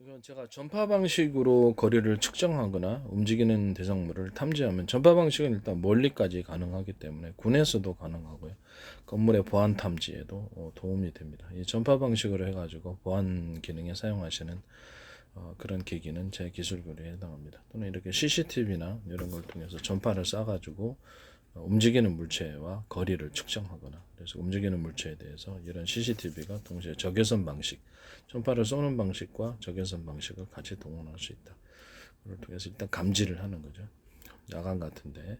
이건 제가 전파 방식으로 거리를 측정하거나 움직이는 대상물을 탐지하면 전파 방식은 일단 멀리까지 가능하기 때문에 군에서도 가능하고요. 건물의 보안 탐지에도 도움이 됩니다. 이 전파 방식으로 해가지고 보안 기능에 사용하시는 그런 기기는 제 기술거리에 해당합니다. 또는 이렇게 CCTV나 이런 걸 통해서 전파를 쏴가지고 움직이는 물체와 거리를 측정하거나, 그래서 움직이는 물체에 대해서 이런 CCTV가 동시에 적외선 방식, 전파를 쏘는 방식과 적외선 방식을 같이 동원할 수 있다. 그걸 통해서 일단 감지를 하는 거죠. 야간 같은데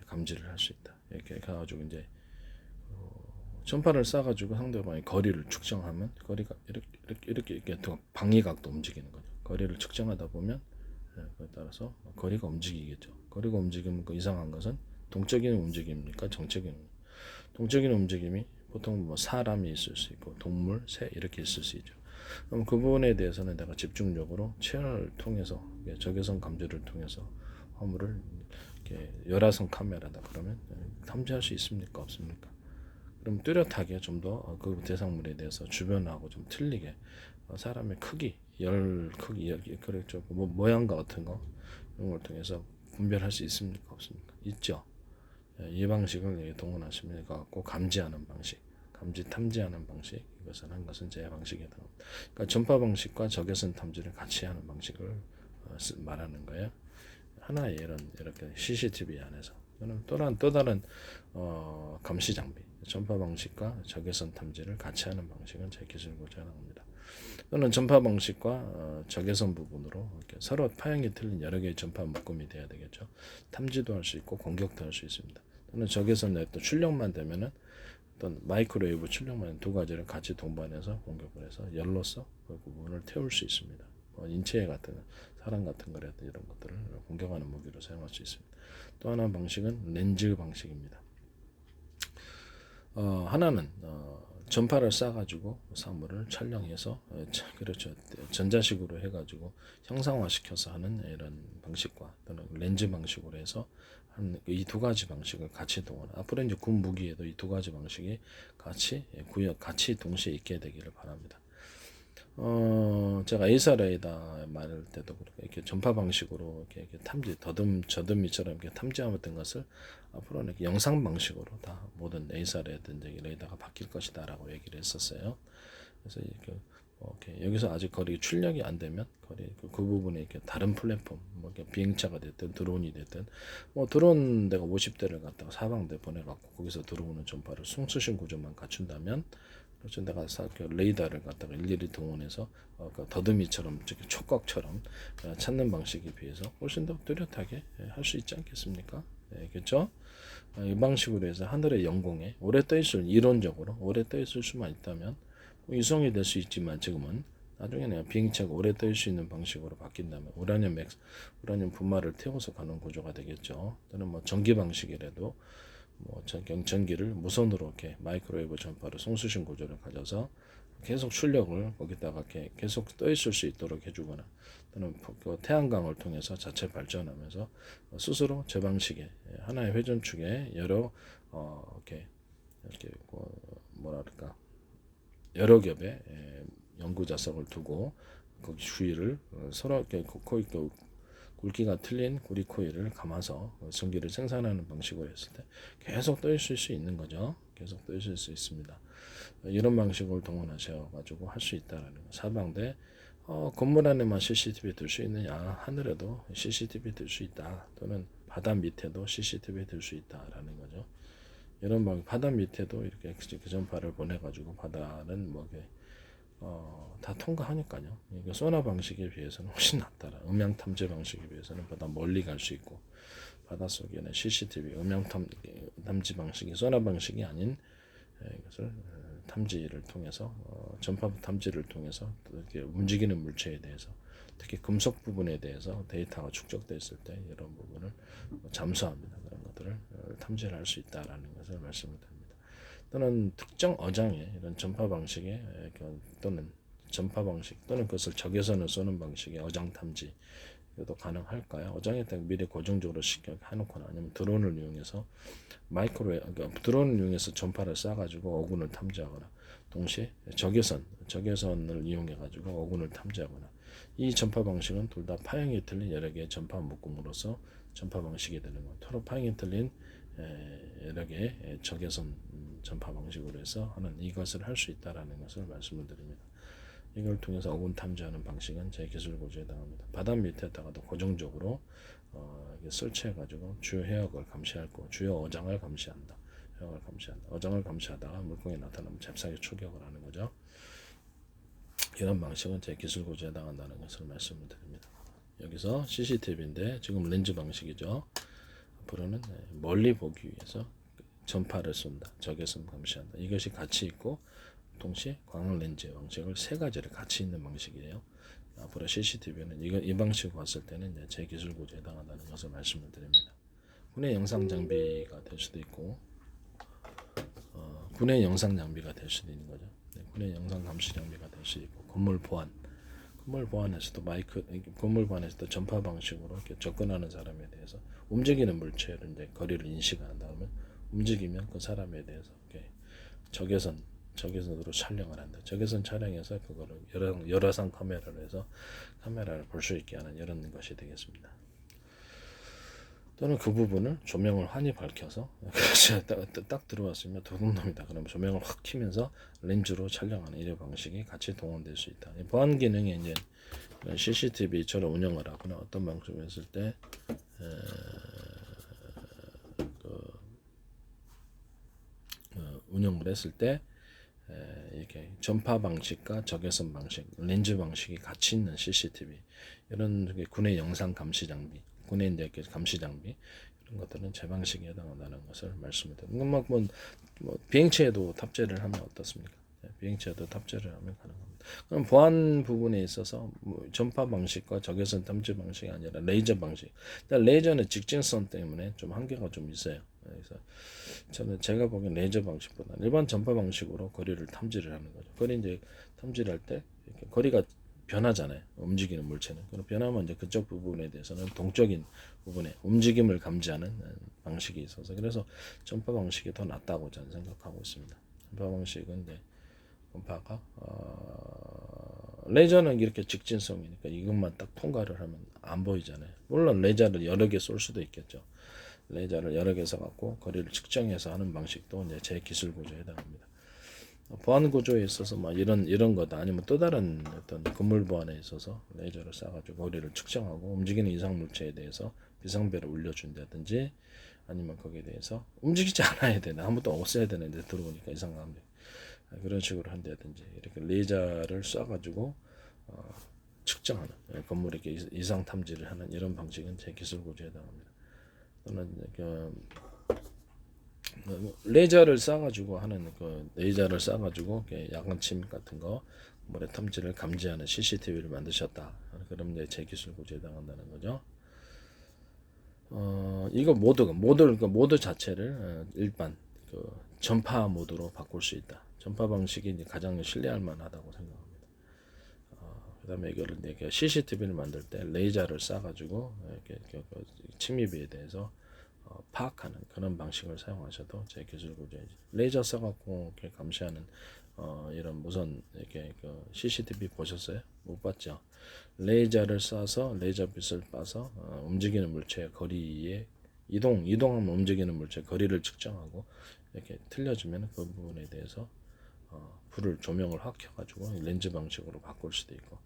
감지를 할 수 있다. 이렇게 해가지고 이제 전파를 쏴가지고 상대방의 거리를 측정하면 거리가 이렇게 방위각도 움직이는 거죠. 거리를 측정하다 보면 그에 따라서 거리가 움직이겠죠. 거리가 움직이면 그 이상한 것은 동적인 움직임입니까? 정적인 동적인 움직임이 보통 뭐 사람이 있을 수 있고 동물, 새 이렇게 있을 수 있죠. 그럼 그 부분에 대해서는 내가 집중적으로 체험을 통해서 적외선 감지를 통해서 화물을 이렇게 열화성 카메라다 그러면 탐지할 수 있습니까? 없습니까? 그럼 뚜렷하게 좀 더 그 대상물에 대해서 주변하고 좀 틀리게 사람의 크기, 열 크기, 그렇죠. 뭐 모양과 같은 거 이런 걸 통해서 분별할 수 있습니까? 없습니까? 있죠. 이 방식을 동원하시면 꼭 감지하는 방식, 감지 탐지하는 방식, 이것을 한 것은 제 방식에 해당합니다. 그러니까 전파 방식과 적외선 탐지를 같이 하는 방식을 말하는 거예요. 하나의 이렇게 CCTV 안에서 또 다른 감시 장비, 전파 방식과 적외선 탐지를 같이 하는 방식은 제 기술고자 합니다. 또는 전파 방식과 적외선 부분으로 이렇게 서로 파형이 틀린 여러 개의 전파 묶음이 돼야 되겠죠. 탐지도 할 수 있고 공격도 할 수 있습니다. 또는 적외선 내 또 출력만 되면은 어떤 마이크로웨이브 출력만 두 가지를 같이 동반해서 공격을 해서 열로서 그 부분을 태울 수 있습니다. 뭐 인체 같은 사람 같은 거라든 이런 것들을 공격하는 무기로 사용할 수 있습니다. 또 하나 방식은 렌즈 방식입니다. 하나는 전파를 쏴가지고 사물을 촬영해서 그렇죠, 전자식으로 해가지고 형상화시켜서 하는 이런 방식과 또는 렌즈 방식으로 해서 이 두 가지 방식을 같이 동원. 앞으로 이제 군 무기에도 이 두 가지 방식이 같이 동시에 있게 되기를 바랍니다. 제가 에이사 레이더 말할 때도 그렇게 이렇게 전파 방식으로 이렇게 탐지, 저듬미처럼 이렇게 탐지하던 것을 앞으로는 이렇게 영상 방식으로 다 모든 에이사라든지 레이더가 바뀔 것이다라고 얘기를 했었어요. 그래서 이렇게 여기서 아직 거리 출력이 안 되면 그 부분에 이렇게 다른 플랫폼, 뭐 이렇게 비행차가 됐든 드론이 됐든, 뭐 드론 내가 50대를 갖다가 사방대 보내갖고 거기서 들어오는 전파를 송수신 구조만 갖춘다면, 그렇죠. 내가 레이더를 갖다가 일일이 동원해서 그 더듬이처럼 촉각처럼 찾는 방식에 비해서 훨씬 더 뚜렷하게 할 수 있지 않겠습니까? 그렇죠? 이 방식으로 해서 하늘의 영공에 오래 떠 있을, 이론적으로 오래 떠 있을 수만 있다면 뭐 이송이 될 수 있지만, 지금은 나중에 내가 비행체가 오래 떠 있을 수 있는 방식으로 바뀐다면 우라늄 분말을 태워서 가는 구조가 되겠죠. 또는 뭐 전기 방식이라도 뭐 전기를 무선으로 이렇게 마이크로웨이브 전파로 송수신 구조를 가져서 계속 출력을 거기다가 이렇게 계속 떠 있을 수 있도록 해주거나, 또는 그 태양광을 통해서 자체 발전하면서 스스로 제 방식의 하나의 회전축에 여러 이렇게 뭐랄까 여러 겹의 연구 자석을 두고 거기 주위를 서로 이렇게 굵기가 틀린 구리 코일을 감아서 전기를 생산하는 방식으로 했을 때 계속 떠 있을 수 있는 거죠. 계속 떠 있을 수 있습니다. 이런 방식을 동원하셔 가지고 할 수 있다라는 거. 사방대 건물 안에만 CCTV 둘 수 있느냐, 하늘에도 CCTV 둘 수 있다, 또는 바다 밑에도 CCTV 둘 수 있다라는 거죠. 이런 방 바다 밑에도 이렇게 그 전파를 보내 가지고 바다는 뭐 다 통과하니까요. 이게 소나 방식에 비해서는 훨씬 낫더라. 음향 탐지 방식에 비해서는 보다 멀리 갈 수 있고, 바닷속에는 CCTV 음향 탐지 방식이 소나 방식이 아닌 이것을 탐지를 통해서 전파 탐지를 통해서 이렇게 움직이는 물체에 대해서, 특히 금속 부분에 대해서 데이터가 축적됐을 때 이런 부분을 잠수합니다. 그런 것들을 탐지를 할 수 있다라는 것을 말씀을 드립니다. 또는 특정 어장의 이런 전파 방식의 또는 전파 방식 또는 그것을 적외선을 쏘는 방식의 어장 탐지 도 가능할까요? 어장에다 미리 고정적으로 시켜 해놓거나, 아니면 드론을 이용해서 드론을 이용해서 전파를 쏴가지고 어군을 탐지하거나, 동시에 적외선을 이용해 가지고 어군을 탐지하거나 이 전파 방식은 둘 다 파형이 틀린 여러 개의 전파 묶음으로써 전파 방식이 되는 것. 서로 파형이 틀린 여러 개의 적외선 전파 방식으로 해서 하는 이것을 할 수 있다라는 것을 말씀을 드립니다. 이걸 통해서 어군 탐지하는 방식은 제 기술 고지에 해당합니다. 바닥 밑에다가도 고정적으로 설치해 가지고 주요 해역을 감시할 거, 주요 어장을 감시한다. 해역을 감시한다. 어장을 감시하다가 물고기 나타나면 잽싸게 출격을 하는 거죠. 이런 방식은 제 기술 고지에 해당한다는 것을 말씀을 드립니다. 여기서 CCTV인데 지금 렌즈 방식이죠. 앞으로는 멀리 보기 위해서 전파를 쏜다. 적외선 감시한다. 이것이 같이 있고 동시에 광학 렌즈 방식을 세 가지를 같이 있는 방식이에요. 앞으로 CCTV는 이 방식으로 봤을 때는 이제 제 기술 고지에 해당한다는 것을 말씀을 드립니다. 군의 영상 장비가 될 수도 있고 군의 영상 장비가 될 수도 있는 거죠. 군의 영상 감시 장비가 될 수도 있고 건물 보안에서도 건물 보안에서도 전파 방식으로 이렇게 접근하는 사람에 대해서 움직이는 물체를 이제 거리를 인식한 다음에 움직이면 그 사람에 대해서 이렇게 적외선으로 촬영을 한다. 적외선 촬영해서 그거를 열화상 카메라로 해서 카메라를 볼 수 있게 하는 이런 것이 되겠습니다. 또는 그 부분을 조명을 환히 밝혀서 딱 들어왔으면 도둑놈이다. 그러면 조명을 확 켜면서 렌즈로 촬영하는 이런 방식이 같이 동원될 수 있다. 보안 기능이 이제 CCTV처럼 운영을 하거나 어떤 방식으로 했을 때 운영을 했을 때 이렇게 전파 방식과 적외선 방식, 렌즈 방식이 같이 있는 CCTV 이런 군의 영상 감시 장비, 군의 이제 감시 장비 이런 것들은 제 방식에 해당한다는 것을 말씀을 드립니다. 뭐 비행체에도 탑재를 하면 어떻습니까? 비행체에도 탑재를 하면 가능합니다. 그럼 보안 부분에 있어서 뭐 전파 방식과 적외선 탐지 방식이 아니라 레이저 방식. 레이저는 직진성 때문에 좀 한계가 좀 있어요. 그래서 제가 보기엔 레이저 방식보다 일반 전파 방식으로 거리를 탐지를 하는 거죠. 거리 이제 탐지를 할 때 거리가 변하잖아요. 움직이는 물체는. 그럼 변하면 이제 그쪽 부분에 대해서는 동적인 부분에 움직임을 감지하는 방식이 있어서 그래서 전파 방식이 더 낫다고 저는 생각하고 있습니다. 전파 방식은 이제 전파가 레이저는 이렇게 직진성이니까 이것만 딱 통과를 하면 안 보이잖아요. 물론 레이저를 여러 개 쏠 수도 있겠죠. 레이저를 여러 개 써갖고 거리를 측정해서 하는 방식도 이제 제 기술 구조에 해당합니다. 보안 구조에 있어서 막 이런 것 아니면 또 다른 어떤 건물 보안에 있어서 레이저를 쏴가지고 거리를 측정하고 움직이는 이상 물체에 대해서 비상벨을 울려준다든지 아니면 거기에 대해서 움직이지 않아야 되나 아무도 없어야 되는데 들어오니까 이상합니다. 그런 식으로 한다든지 이렇게 레이저를 쏴가지고 측정하는 건물에게 이상 탐지를 하는 이런 방식은 제 기술 구조에 해당합니다. 또는 레이저를 쏴가지고 하는 레이저를 쏴가지고 야간 침입 같은 거 모래 탐지를 감지하는 CCTV를 만드셨다. 그럼 이제 제 기술 구조에 해당한다는 거죠. 이거 모드 자체를 일반 전파 모드로 바꿀 수 있다. 전파 방식이 이제 가장 신뢰할 만하다고 생각합니다. 그다음에 이거를 이제 CCTV를 만들 때 레이저를 쏴가지고 이렇게 침입에 대해서 파악하는 그런 방식을 사용하셔도 제 기술 구조에 레이저 쏴갖고 이렇게 감시하는 이런 무선 이렇게 CCTV 보셨어요? 못 봤죠? 레이저를 쏴서 레이저빛을 쏴서 움직이는 물체의 거리에 이동하면 움직이는 물체 거리를 측정하고 이렇게 틀려주면 그 부분에 대해서 조명을 확 켜가지고 렌즈 방식으로 바꿀 수도 있고,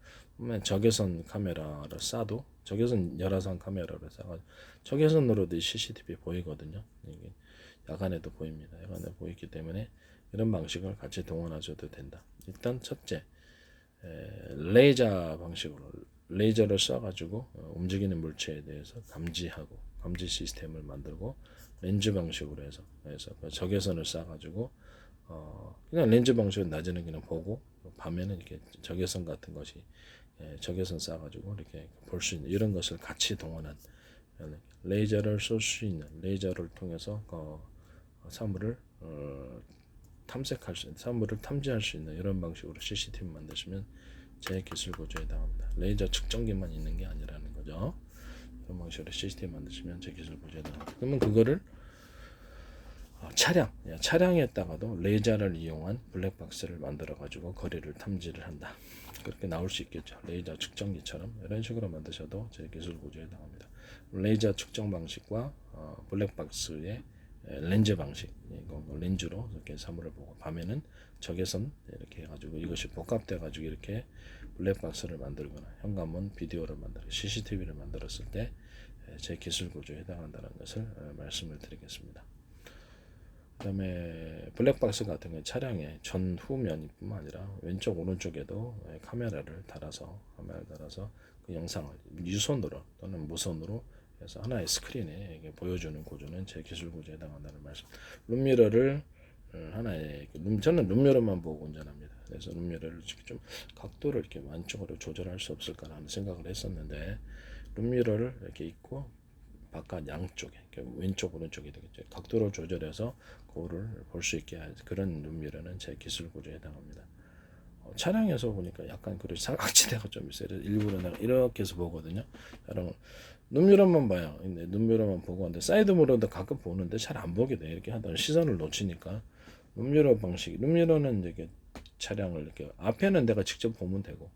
적외선 카메라를 쏴도 적외선 열화상 카메라를 쏴가지고 적외선으로도 CCTV 보이거든요. 이게 야간에도 보입니다. 야간에 보이기 때문에 이런 방식을 같이 동원하셔도 된다. 일단 첫째, 레이저 방식으로 레이저를 쏴가지고 움직이는 물체에 대해서 감지하고 감지 시스템을 만들고 렌즈 방식으로 해서 그 적외선을 쏴가지고 그냥 렌즈 방식은 낮에는 그냥 보고 밤에는 이렇게 적외선 같은 것이 적외선 쏴가지고 이렇게 볼 수 있는 이런 것을 같이 동원한 레이저를 쏠 수 있는 레이저를 통해서 사물을 탐색할 수 있는 사물을 탐지할 수 있는 이런 방식으로 CCTV 만드시면 제 기술 구조에 해당합니다. 레이저 측정기만 있는 게 아니라는 거죠. 이런 방식으로 CCTV 만드시면 제 기술 구조에 해당합니다. 그러면 그거를 차량에다가도 레이저를 이용한 블랙박스를 만들어 가지고 거리를 탐지를 한다. 그렇게 나올 수 있겠죠. 레이저 측정기처럼 이런 식으로 만드셔도 제 기술 구조에 해당합니다. 레이저 측정 방식과 블랙박스의 렌즈 방식, 이거 렌즈로 이렇게 사물을 보고 밤에는 적외선 이렇게 해가지고 이것이 복합돼 가지고 이렇게 블랙박스를 만들거나 현관문 비디오를 만들어 CCTV를 만들었을 때 제 기술 구조에 해당한다는 것을 말씀을 드리겠습니다. 그다음에 블랙박스 같은 경우 차량의 전후면뿐만 아니라 왼쪽 오른쪽에도 카메라를 달아서 그 영상을 유선으로 또는 무선으로 해서 하나의 스크린에 보여주는 구조는 제 기술 구조에 해당한다는 말씀. 룸미러를 하나의 저는 룸미러만 보고 운전합니다. 그래서 룸미러를 좀 각도를 이렇게 안쪽으로 조절할 수 없을까라는 생각을 했었는데 룸미러를 이렇게 있고 바깥 양쪽에 왼쪽 오른쪽이 되겠죠. 각도를 조절해서 거울을 볼 수 있게 할 그런 룸미러는 제 기술 구조에 해당합니다. 차량에서 보니까 약간 그 사각지대가 좀 있어요. 일부러 내가 이렇게 해서 보거든요. 룸미러만 봐요. 근데 룸미러만 보고 근데 사이드 미러도 가끔 보는데 잘 안 보게 돼. 이렇게 하다 시선을 놓치니까 룸미러 방식. 룸미러는 이렇게 차량을 이렇게 앞에는 내가 직접 보면 되고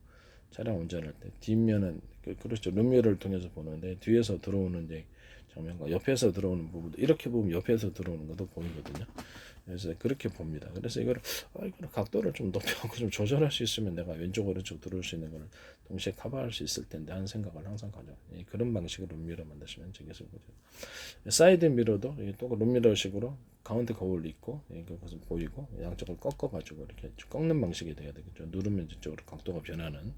차량 운전할 때 뒷면은 그렇죠. 룸미러를 통해서 보는데 뒤에서 들어오는 이제 장면과 옆에서 들어오는 부분도 이렇게 보면 옆에서 들어오는 것도 보이거든요. 그래서 그렇게 봅니다. 그래서 이거를 각도를 좀 높여갖고 좀 조절할 수 있으면 내가 왼쪽 오른쪽 들어올 수 있는 걸 동시에 커버할 수 있을 텐데 하는 생각을 항상 가져. 그런 방식으로 룸미러 만드시면 되겠을 거죠. 사이드 미러도 또 룸미러식으로 가운데 거울 있고 그것을 보이고 양쪽을 꺾어가지고 이렇게 꺾는 방식이 돼야 되겠죠. 누르면 이쪽으로 각도가 변하는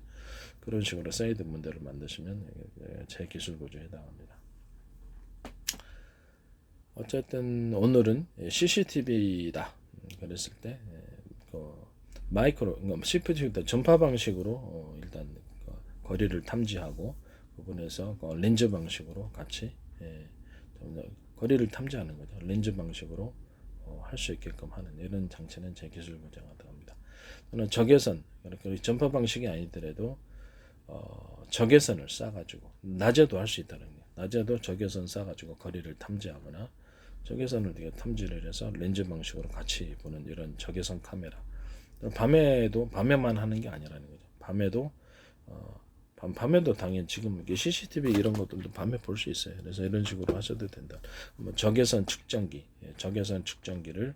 그런 식으로 사이드 문들을 만드시면 제 기술 구조에 해당합니다. 어쨌든 오늘은 CCTV다 그랬을 때 마이크로 CCTV 전파 방식으로 일단 거리를 탐지하고 부분에서 렌즈 방식으로 같이 거리를 탐지하는 거죠. 렌즈 방식으로 할 수 있게끔 하는 이런 장치는 제 기술 구조가 들어갑니다. 또는 적외선 이렇게 전파 방식이 아니더라도 적외선을 쏴가지고 낮에도 할 수 있다는 거예요. 낮에도 적외선 쏴가지고 거리를 탐지하거나 적외선을 되게 탐지를 해서 렌즈 방식으로 같이 보는 이런 적외선 카메라. 밤에만 하는 게 아니라는 거죠. 밤에도 당연히 지금 CCTV 이런 것들도 밤에 볼 수 있어요. 그래서 이런 식으로 하셔도 된다. 적외선 측정기를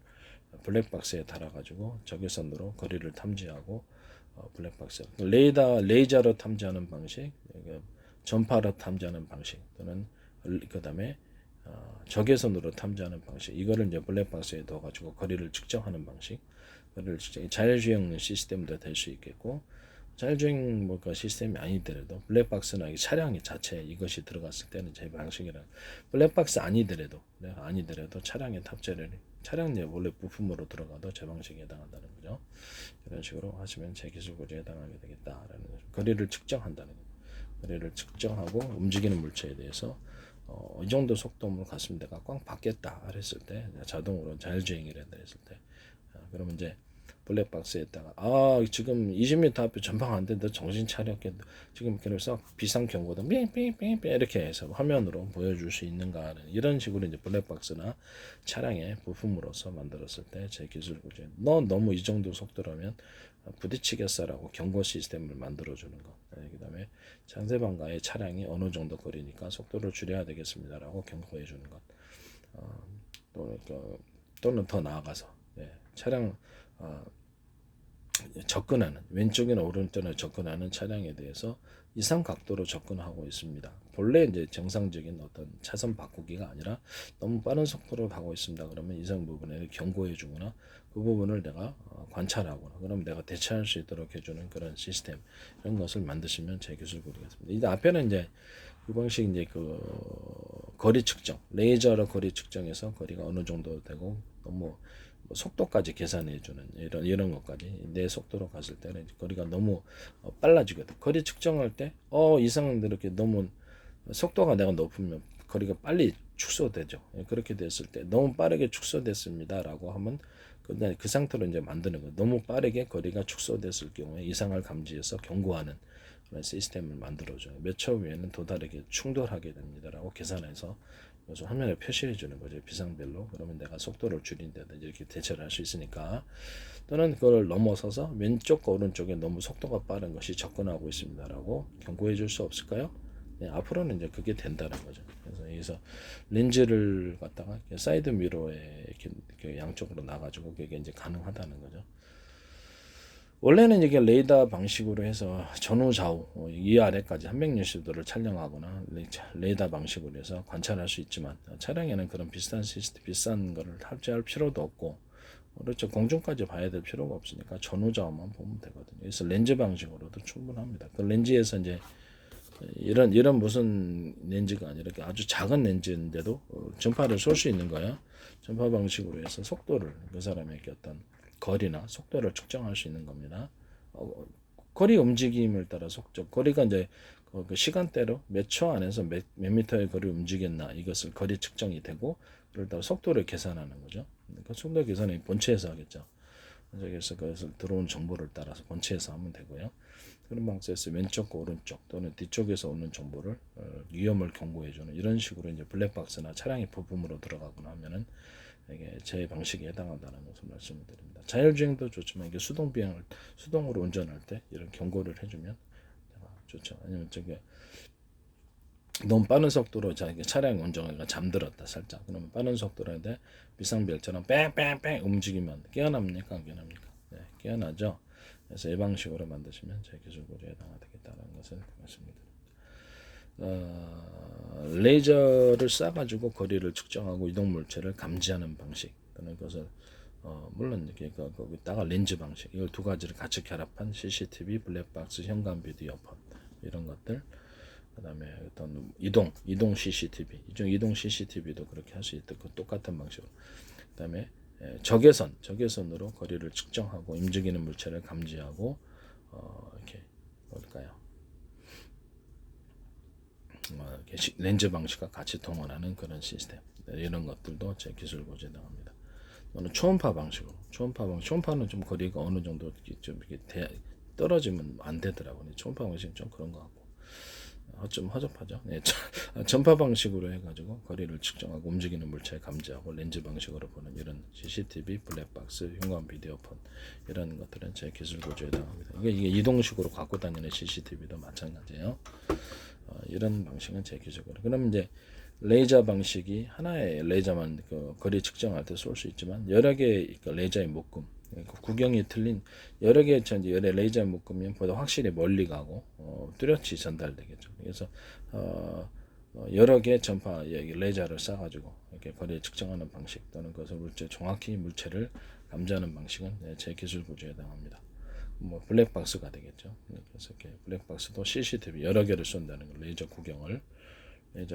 블랙박스에 달아가지고 적외선으로 거리를 탐지하고 블랙박스 레이저로 탐지하는 방식, 전파로 탐지하는 방식 또는 그 다음에 적외선으로 탐지하는 방식 이거를 이제 블랙박스에 넣어가지고 거리를 측정하는 방식 거리를 자율주행 시스템도 될 수 있겠고 자율주행 시스템이 아니더라도 블랙박스나 차량 자체 이것이 들어갔을 때는 제 방식이란 블랙박스 아니더라도 차량에 탑재를 차량 내 원래 부품으로 들어가도 제 방식에 해당한다는 거죠. 이런 식으로 하시면 제 기술 구조에 해당하게 되겠다라는 거죠. 거리를 측정한다는 거죠. 거리를 측정하고 움직이는 물체에 대해서 이 정도 속도로 갔으면 내가 꽉 받겠다 그랬을 때 자동으로 자율주행이란다 했을 때 그러면 이제 블랙박스에다가 지금 20m 앞에 전방 안 된다 정신 차렸겠 지금 그래서 비상 경고도 삥삥삥삥 이렇게 해서 화면으로 보여줄 수 있는가 하는 이런 식으로 이제 블랙박스나 차량의 부품으로서 만들었을 때 제 기술 구조 너무 이 정도 속도라면 부딪히겠어라고 경고 시스템을 만들어주는 것. 그다음에 상대방과의 차량이 어느 정도 거리니까 속도를 줄여야 되겠습니다라고 경고해주는 것. 또는 더 나아가서 차량 접근하는 왼쪽이나 오른쪽에 접근하는 차량에 대해서 이상 각도로 접근하고 있습니다. 본래 이제 정상적인 어떤 차선 바꾸기가 아니라 너무 빠른 속도로 가고 있습니다. 그러면 이상 부분에 경고해 주거나 그 부분을 내가 관찰하거나 그럼 내가 대처할 수 있도록 해주는 그런 시스템 이런 것을 만드시면 제 기술 구조겠습니다. 이제 앞에는 이제 그 방식 이제 그 거리 측정 레이저로 거리 측정해서 거리가 어느 정도 되고 너무 속도까지 계산해주는 이런 것까지 내 속도로 갔을 때는 거리가 너무 빨라지거든. 거리 측정할 때 이상 이렇게 너무 속도가 내가 높으면 거리가 빨리 축소되죠. 그렇게 됐을 때 너무 빠르게 축소됐습니다라고 하면 그 상태로 이제 만드는 거예요. 너무 빠르게 거리가 축소됐을 경우에 이상을 감지해서 경고하는 그런 시스템을 만들어줘요. 몇 초 후에는 도달하게 충돌하게 됩니다라고 계산해서 그래서 화면에 표시해 주는 거죠. 비상벨로. 그러면 내가 속도를 줄인다든지 이렇게 대처를 할 수 있으니까. 또는 그걸 넘어서서 왼쪽과 오른쪽에 너무 속도가 빠른 것이 접근하고 있습니다라고 경고해 줄 수 없을까요? 네, 앞으로는 이제 그게 된다는 거죠. 그래서 여기서 렌즈를 갖다가 사이드 미러에 이렇게 양쪽으로 나가지고 그게 이제 가능하다는 거죠. 원래는 이게 레이더 방식으로 해서 전후 좌우 위아래까지 360도를 촬영하거나 레이더 방식으로 해서 관찰할 수 있지만 차량에는 그런 비싼 시스템, 비싼 거를 탑재할 필요도 없고 그렇죠. 공중까지 봐야 될 필요가 없으니까 전후 좌우만 보면 되거든요. 그래서 렌즈 방식으로도 충분합니다. 그 렌즈에서 이제 이런 무슨 렌즈가 아니라 아주 작은 렌즈인데도 전파를 쏠 수 있는 거야. 전파 방식으로 해서 속도를 그 사람에게 어떤 거리나 속도를 측정할 수 있는 겁니다. 거리 움직임을 따라 속도, 거리가 이제 그 시간대로 몇 초 안에서 몇 미터의 거리를 움직였나 이것을 거리 측정이 되고 그걸 따라 속도를 계산하는 거죠. 그 속도 계산은 본체에서 하겠죠. 그래서 들어온 정보를 따라서 본체에서 하면 되고요. 그런 방식에서 왼쪽과 오른쪽 또는 뒤쪽에서 오는 정보를 위험을 경고해주는 이런 식으로 이제 블랙박스나 차량의 부품으로 들어가거나 하면은 이게 제 방식에 해당한다는 것을 말씀을 드립니다. 자율주행도 좋지만 이게 수동으로 운전할 때 이런 경고를 해주면 좋죠. 아니면 저게 너무 빠른 속도로 차량 운전하다가 잠들었다 살짝 그러면 빠른 속도로 하는데 비상벨처럼 뺑뺑뺑 움직이면 깨어납니까 안 깨어납니까? 네, 깨어나죠. 그래서 이 방식으로 만드시면 제 기술 고지에 해당되겠다는 것을 말씀드립니다. 레이저를 쏴가지고 거리를 측정하고 이동 물체를 감지하는 방식 또는 그것을 물론 이렇게 거기다가 렌즈 방식 이걸 두 가지를 같이 결합한 CCTV, 블랙박스, 현관 비디오폰 이런 것들. 그다음에 어떤 이동 CCTV, 이동 CCTV도 그렇게 할 수 있고 그 똑같은 방식으로. 그다음에 적외선으로 거리를 측정하고 움직이는 물체를 감지하고 이렇게 뭘까요? 이렇게 렌즈 방식과 같이 동원하는 그런 시스템 이런 것들도 제 기술 고지에 해당합니다. 또는 초음파 방식으로 초음파는 좀 거리가 어느 정도 좀 이렇게 떨어지면 안 되더라고요. 초음파 방식은 좀 그런 것 같고. 좀 허접하죠. 네, 전파 방식으로 해가지고 거리를 측정하고 움직이는 물체 감지하고 렌즈 방식으로 보는 이런 CCTV, 블랙박스, 현관 비디오폰 이런 것들은 제 기술 고지에 해당합니다. 이게 이동식으로 갖고 다니는 CCTV도 마찬가지예요. 이런 방식은 제 기술고요. 그럼 이제 레이저 방식이 하나의 레이저만 그 거리 측정할 때 쏠 수 있지만 여러 개의 그 레이저의 묶음 구경이 틀린 여러 개의 레이저 묶으면 보다 확실히 멀리 가고 뚜렷이 전달되겠죠. 그래서 여러 개의 전파 레이저를 쏴가지고 이렇게 거리를 측정하는 방식 또는 그것을 정확히 물체를 감지하는 방식은 제 기술 구조에 해당합니다. 뭐 블랙박스가 되겠죠. 그래서 이렇게 블랙박스도 CCTV 여러 개를 쏜다는 거, 레이저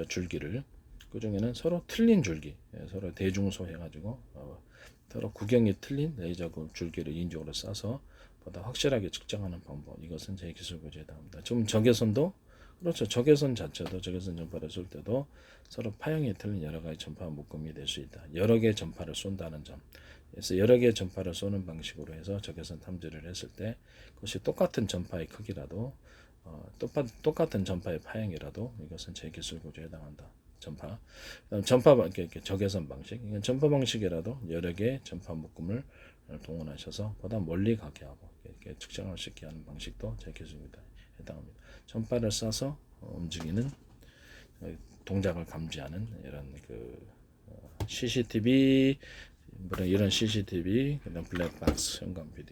줄기를 그 중에는 서로 틀린 줄기, 서로 대중소 해가지고 서로 구경이 틀린 레이저 줄기를 인적으로 쏴서 보다 확실하게 측정하는 방법. 이것은 제 기술 고지에 해당합니다. 지금 적외선도 그렇죠. 적외선 자체도 적외선 전파를 쏠 때도 서로 파형이 틀린 여러 가지 전파 묶음이 될 수 있다. 여러 개의 전파를 쏜다는 점. 그래서 여러 개의 전파를 쏘는 방식으로 해서 적외선 탐지를 했을 때 그것이 똑같은 전파의 크기라도 똑같은 전파의 파형이라도 이것은 제 기술 고지에 해당한다. 전파 이렇게 적외선 방식. 전파 방식이라도 여러 개의 전파 묶음을 동원하셔서 보다 멀리 가게 하고 이렇게 측정할 수 있게 하는 방식도 제 기술입니다. 해당합니다. 전파를 쏴서 움직이는 동작을 감지하는 이런 CCTV 이런 CCTV, 그다음 블랙박스, 현관 비디오.